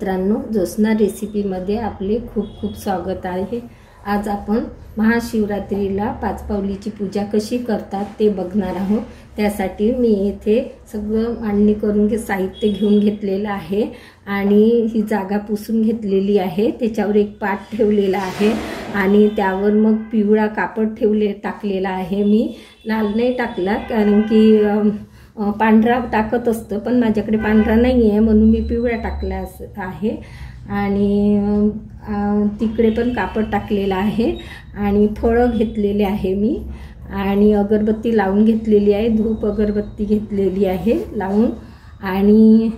मित्रांनो, ज्योत्स्ना रेसिपीमध्ये आपले खूप खूप स्वागत आहे। आज आपण महाशिवरात्रीला पाचपावलीची पूजा कशी करतात ते बघणार आहोत। त्यासाठी मी येथे सगळं मांडणी करून साहित्य घेऊन घेतलेलं आहे आणि ही जागा पुसून घेतलेली आहे। त्याच्यावर एक पाट ठेवलेला आहे आणि त्यावर मग पिवळा कापड टाकलेला आहे। मी लाल नाही टाकला कारण की पांढरा टाकत असतं, पण माझ्याकडे पांढरा नाही आहे म्हणून मी पिवळा टाकला आहे। आणि तिकडे पण कापड टाकलेला आहे आणि फळं घेतलेले आहे मी आणि अगरबत्ती लावून घेतलेली आहे, धूप अगरबत्ती घेतलेली आहे लावून आणि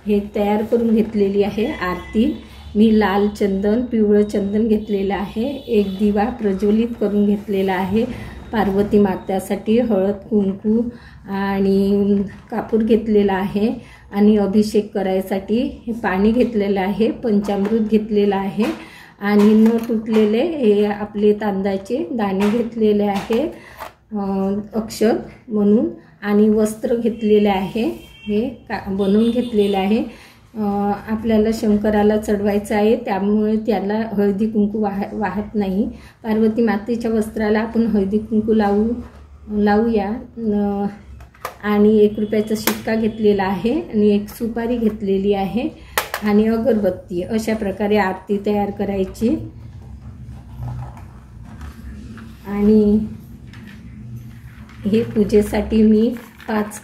हे तयार करून घेतलेली आहे आरती। मी लाल चंदन पिवळं चंदन घेतलेलं आहे, एक दिवा प्रज्वलित करून घेतलेला आहे, पार्वती मात्यासाठी हळद कुंकू आणि कापूर घेतलेला आहे आणि अभिषेक करायसाठी हे पाणी घेतलेलं आहे, पंचामृत घेतलेलं आहे आणि न तुटलेले हे आपले तांदळाचे दाणे घेतलेले आहे अक्षत म्हणून आणि वस्त्र घेतलेले आहे, हे बनवून घेतलेले आहे। आपल्याला शंकराला चढवायचं आहे त्यामुळे त्याला हळदी कुंकू वाहत नाही। पार्वती मातेच्या वस्त्राला आपण हळदी कुंकू लावूया आणि 1 रुपयाचा शिक्का घेतलेला आहे आणि एक सुपारी घेतलेली आहे आणि अगरबत्ती। अशा प्रकारे आरती तयार करायची आणि हे पूजेसाठी मी 5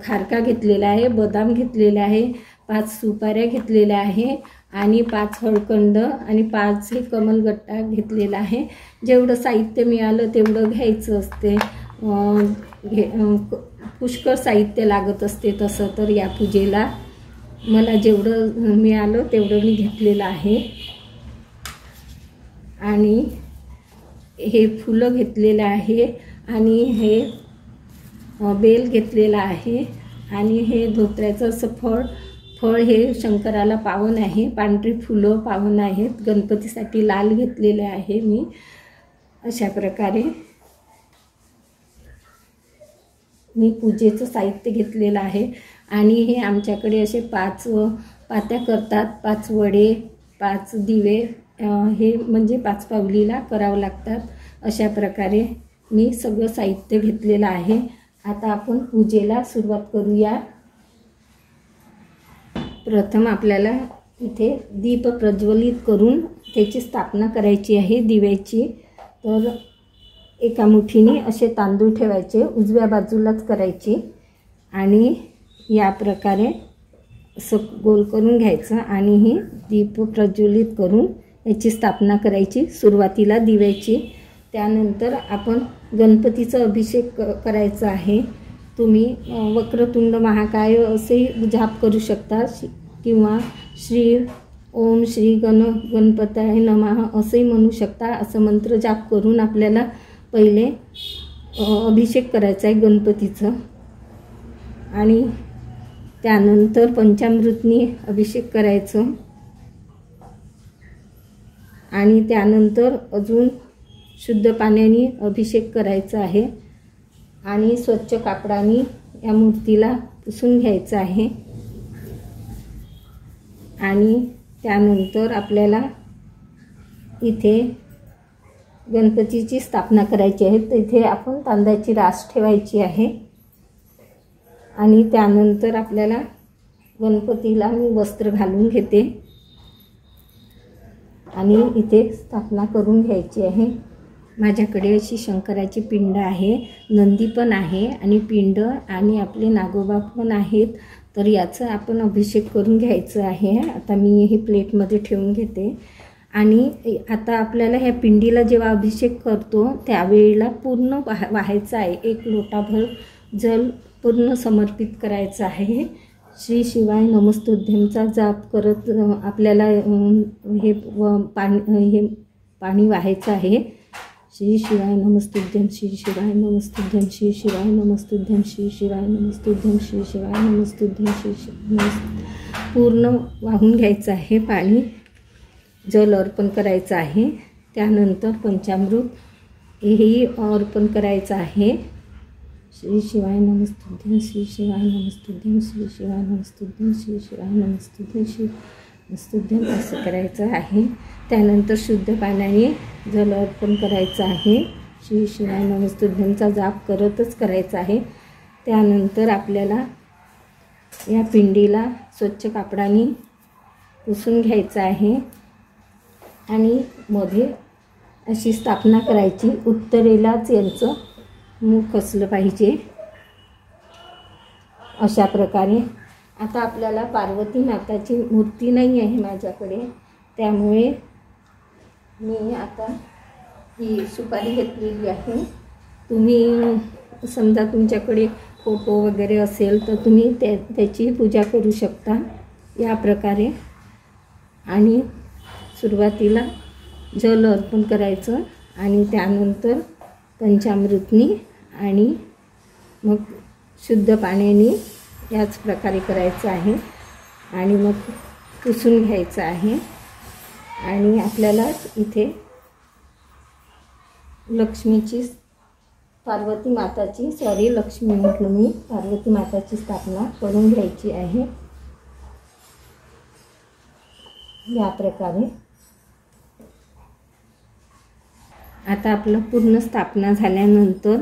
खारका घेतलेला आहे, बदाम घेतलेले आहे, 5 सुपाऱ्या घेतलेल्या आहे आणि 5 हळकंड आणि 5 हे कमलगट्टा घेतलेला आहे। जेवढं साहित्य मिळालं तेवढं घ्यायचं असते, पुष्कळ साहित्य लागत असते तसं तर या पूजेला मला जेवढं मिळालं तेवढं मी घेतलेलं आहे। आणि हे फुलं घेतलेलं आहे आणि हे बेल घेतलेला आहे आणि हे धोत्र्याचं असं फळ हे शंकराला पावन आहे, पांढरी फुलं पावन आहेत, गणपतीसाठी लाल घेतलेले आहे मी। अशा प्रकारे मी पूजेचं साहित्य घेतलेलं आहे आणि हे आमच्याकडे असे 5 पात्या करतात, 5 वडे 5 दिवे हे म्हणजे पाचपावलीला करावं लागतात। अशा प्रकारे मी सगळं साहित्य घेतलेलं आहे। आता आपण पूजेला सुरुवात करूया। प्रथम आपल्याला इथे दीप प्रज्वलित करून त्याची स्थापना करायची आहे दिव्याची। तर एका मुठीने असे तांदूळ ठेवायचे, उजव्या बाजूलाच करायची आणि या प्रकारे असं गोल करून घ्यायचं आणि हे दीप प्रज्वलित करून याची स्थापना करायची सुरुवातीला दिव्याची। त्यानंतर आपण गणपतीचा अभिषेक करायचा आहे। तुम्ही वक्रतुंड महाकाय असे जाप करू शकता किंवा ओम श्री गणपताय नमः असेही म्हणू शकता। असं मंत्र जाप करून आपल्याला पहिले अभिषेक करायचा आहे गणपतीचं आणि त्यानंतर पंचामृतनी अभिषेक करायचं आणि त्यानंतर अजून शुद्ध पाण्याने अभिषेक करायचा आहे आणि स्वच्छ कापडाने या मूर्तीला पुसून घ्यायचं आहे आणि त्यानंतर आपल्याला इथे गणपतीची स्थापना करायची आहे। तर इथे आपण तांदळाची रास ठेवायची आहे आणि त्यानंतर आपल्याला गणपतीला मी वस्त्र घालून घेते आणि इथे स्थापना करून घ्यायची आहे। माझ्याकडे अशी शंकराची पिंड आहे, नंदी पण आहे आणि पिंड आणि आपले नागोबा पण आहेत। तर याचं आपण अभिषेक करून घ्यायचं आहे। आता मी हे प्लेटमध्ये ठेवून घेते आणि आता आपल्याला ह्या पिंडीला जेव्हा अभिषेक करतो त्यावेळेला पूर्ण वाहायचं आहे, 1 लोटाभर जल पूर्ण समर्पित करायचं आहे। श्री शिवाय नमस्तुभ्यमचा जाप करत आपल्याला हे पाणी वाहायचं आहे। श्री शिवाय नमस्तुभ्यम श्री शिवाय नमस्तुभ्यम श्री शिवाय नमस्तुभ्यम श्री शिवाय नमस्तुभ्यम श्री शिवाय नमस्तुभ्यम श्री शिवाय पूर्ण वाहून घ्यायचं आहे पाणी, जल अर्पण करायचं आहे। त्यानंतर पंचामृत हेही अर्पण करायचं आहे श्री शिवाय नमस्तुभ्यं, श्री शिवाय नमस्तुभ्यं, श्री शिवाय नमस्तुभ्यं, श्री शिवाय नमस्तुभ्यं, श्री नमस्तुभ्यं असं करायचं आहे. त्यानंतर शुद्ध पाण्याने जल अर्पण करायचं आहे. श्री शिवाय नमस्तुभ्यंचा जाप करतच करायचा आहे. त्यानंतर आपल्याला या पिंडीला स्वच्छ कापडाने पुसून घ्यायचं आहे आणि मध्ये अशी स्थापना करायची. उत्तरेलाच यांचं मुख असलं पाहिजे अशा प्रकारे. आता आपल्याला पार्वती माताची मूर्ती नाही आहे माझ्याकडे, त्यामुळे मी आता ही सुपारी घेतलेली आहे. तुम्ही समजा तुमच्याकडे फोटो वगैरे असेल तर तुम्ही त्याची पूजा करू शकता या प्रकारे. आणि सुरुवातीला जल अर्पण करायचं आणि त्यानंतर पंचामृतनी आणि मग शुद्ध पाण्याने याच प्रकारे करायचं आहे. आणि मग पुसून घ्यायचं आहे. आणि आपल्याला इथे लक्ष्मीची पार्वती माताची लक्ष्मी म्हटलं मी, पार्वती माताची स्थापना करून घ्यायची आहे या प्रकारे. आता आपलं पूर्ण स्थापना झाल्यानंतर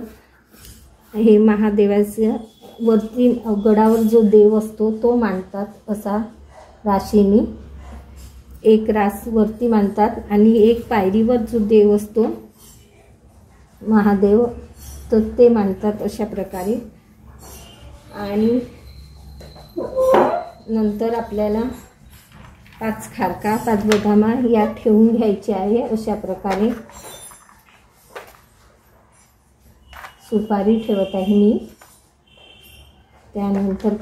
हे महादेवाच्या वरती गडावर जो देव असतो तो मांडतात. असा राशीने एक रास वरती मांडतात आणि एक पायरीवर जो देव असतो महादेव तर ते मांडतात अशा प्रकारे. आणि नंतर आपल्याला 5 खारका 5 बदामा या ठेवून घ्यायचे आहे अशा प्रकारे. सुपारी ठेवत आहे मी. त्यानंतर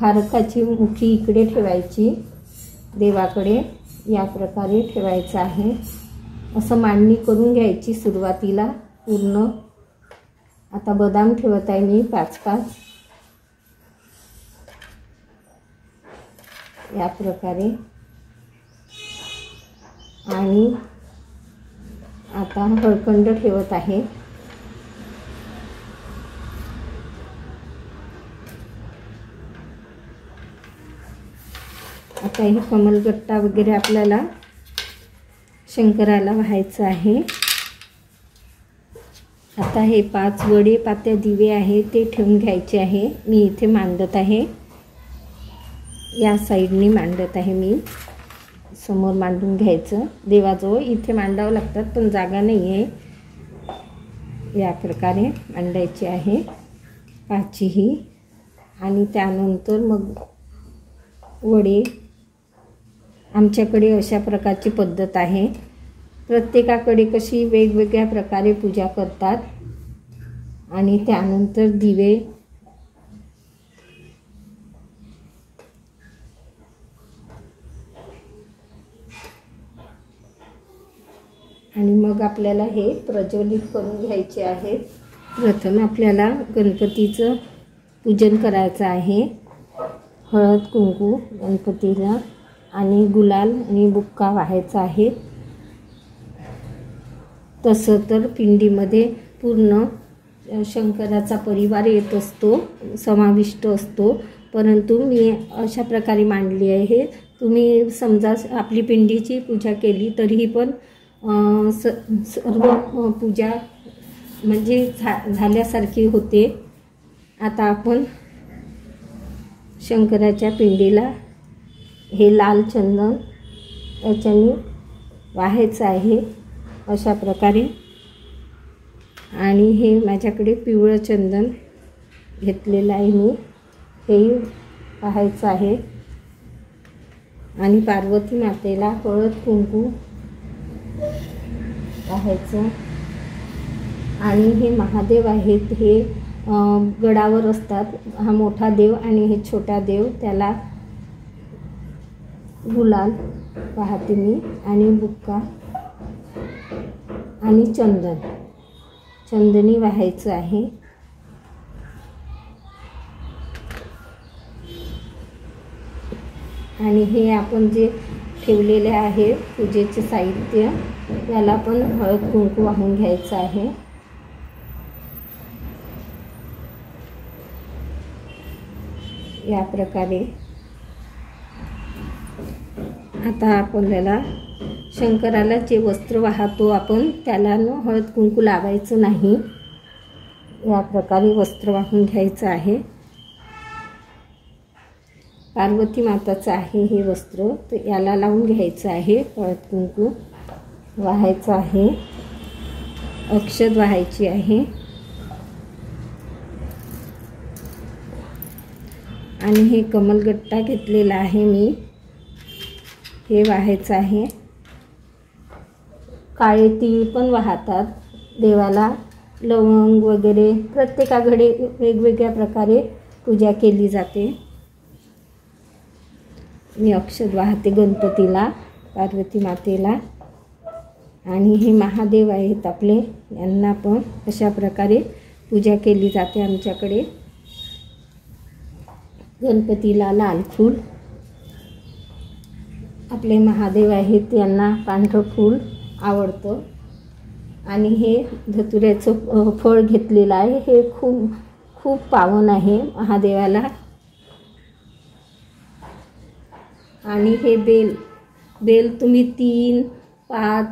खारकाची मुठी इकडे ठेवायची, देवाकडे या प्रकारे ठेवायचं आहे. असं मांडणी करून घ्यायची सुरुवातीला पूर्ण. आता बदाम ठेवत आहे मी 5-5 या प्रकारे. आणि आता हळकुंड ठेवत आहे. आता हे कमलगट्टा वगैरे आपल्याला शंकराला व्हायचं आहे. आता हे 5 वडे पात्या दिवे आहे ते ठेवून घ्यायचे आहे. मी इथे मांडत आहे, या साईडनी मांडत आहे मी. समोर मांडून घ्यायचं देवाजवळ. इथे मांडावं लागतात पण जागा नाही आहे. या प्रकारे मांडायची आहे 5ही. आणि त्यानंतर मग वडे. आमच्याकडे अशा प्रकारची पद्धत आहे. प्रत्येकाकडे कशी वेगवेगळ्या प्रकारे पूजा करतात. आणि त्यानंतर दिवे. आणि मग आपल्याला हे प्रज्वलित करून घ्यायचे आहेत. प्रथम आपल्याला गणपतीचं पूजन करायचं आहे. हळद कुंकू गणपतीला आणि गुलाल आणि बुक्का वाहायचा आहे. तसं तर पिंडीमध्ये पूर्ण शंकराचा परिवार येत असतो, समाविष्ट असतो. परंतु मी अशा प्रकारे मांडली आहे. तुम्ही समजा आपली पिंडीची पूजा केली तरीही पण सर्व पूजा म्हणजे झाल्यासारखी होते. आता आपण शंकराच्या पिंडीला हे लाल चंदन याच्याने वाहायचं आहे अशा प्रकारे. आणि हे माझ्याकडे पिवळं चंदन घेतलेलं आहे मी, हेही वाहायचं आहे. आणि पार्वती मातेला हळद कुंकू वाहायचं. आणि हे महादेव आहेत, हे गडावर असतात. हा मोठा देव आणि हे छोटा देव, त्याला गुलाल वाहते मी आणि बुक्का आणि चंदनी वाहायचं आहे. आणि हे आपण जे ठेवलेले आहे पूजेचे साहित्य, याला पण हळद कुंकू वाहून घ्यायचं आहे या प्रकारे आता आपल्याला शंकराला जे वस्त्र वाहतो आपण त्याला हळद कुंकू लावायचं नाही. या प्रकारे वस्त्र वाहून घ्यायचं आहे. पार्वती माताचं आहे हे वस्त्र, तर याला लावून घ्यायचं आहे. हळद कुंकू वाहायचं आहे, अक्षत वाहायची आहे आणि हे कमलगट्टा घेतलेला आहे मी, हे वाहायचं आहे. काळे तीळ पण वाहतात देवाला, लवंग वगैरे प्रत्येकाकडे वेगवेगळ्या प्रकारे पूजा केली जाते. मी अक्षत वाहते गणपतीला, पार्वती मातेला. आणि हे महादेव आहेत आपले, यांना पण अशा प्रकारे पूजा केली जाते आमच्याकडे. गणपतीला लाल फूल, आपले महादेव आहेत यांना पांढरं फूल आवडतं. आणि हे धतुऱ्याचं फळ घेतलेलं आहे, हे खूप पावन आहे महादेवाला. आणि हे बेल तुम्ही 3, 5,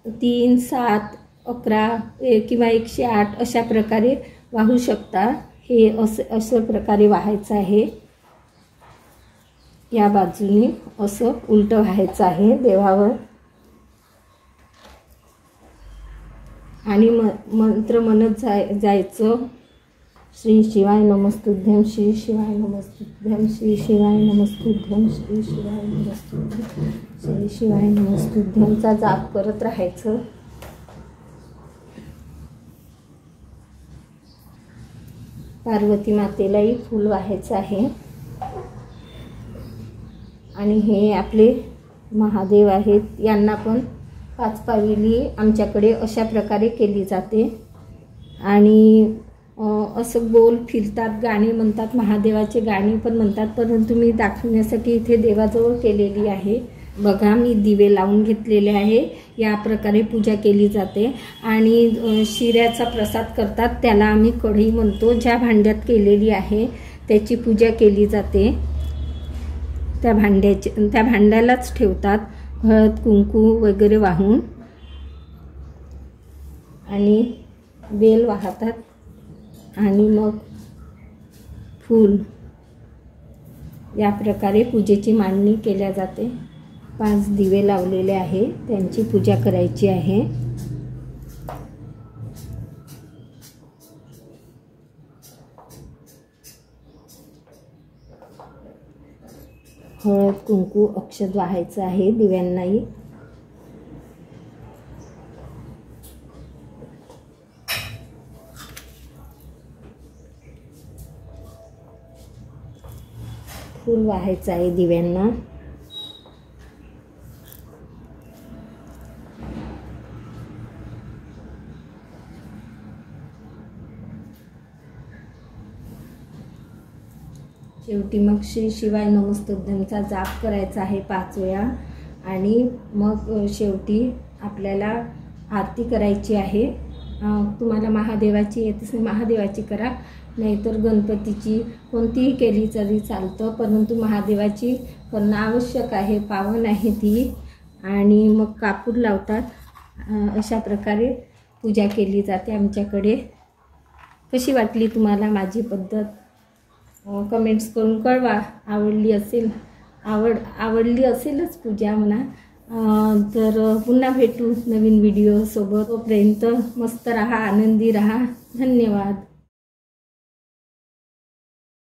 3, 7, 11 किंवा 108 अशा प्रकारे वाहू शकता. हे असं प्रकारे वाहायचं आहे. या बाजूने असं उलटं व्हायचं आहे देवावर. आणि मंत्र म्हणत जायचं, श्री शिवाय नमस्तुभ्यं, श्री शिवाय नमस्तुभ्यं, श्री शिवाय नमस्तुभ्यं, श्री शिवाय नमस्तुभ्यं, श्री शिवाय नमस्तुभ्यंचा जाप करत राहायचं. पार्वती मातेलाही फूल वाहायचं आहे. आणि हे आपले महादेव आहेत, यांना पण 5 पाविली आमच्याकडे अशा प्रकारे केली जाते. आणि असं गोल फिरतात, गाणे म्हणतात, महादेवाचे गाणे पण म्हणतात, परंतु मी दाखवण्यासाठी इथे देवाजवळ केलेली आहे. बघा, मी दिवे लावून घेतलेले आहे. या प्रकारे पूजा केली जाते. आणि शिऱ्याचा प्रसाद करतात, त्याला आम्ही कढई म्हणतो. ज्या भांड्यात केलेली आहे त्याची पूजा केली जाते. त्या भांड्यालाच ठेवतात हळद कुंकू वगैरे वाहून. आणि बेल वाहतात आणि मग फूल. या प्रकारे पूजेची मांडणी केल्या जाते. 5 दिवे लावलेले आहे, त्यांची पूजा करायची आहे. हळद कुंकू अक्षत वाहायचं आहे दिव्यांनाही. फूल वाहायचं आहे दिव्यांना. शेवटी मग श्री शिवाय नमस्तुभ्यंचा जाप करायचा आहे 5 वेळा. आणि मग शेवटी आपल्याला आरती करायची आहे. तुम्हाला महादेवाची येत असेल महादेवाची करा, नाहीतर गणपतीची कोणतीही केली तरी चालतं, परंतु महादेवाची करणं आवश्यक आहे, पावन आहे ती. आणि मग कापूर लावतात. अशा प्रकारे पूजा केली जाते आमच्याकडे. कशी वाटली तुम्हाला माझी पद्धत? कमेंट्स करून कळवा. आवडली असेलच पूजा म्हणा. तर पुन्हा भेटू नवीन व्हिडिओ सोबत. तोपर्यंत मस्त राहा, आनंदी राहा. धन्यवाद.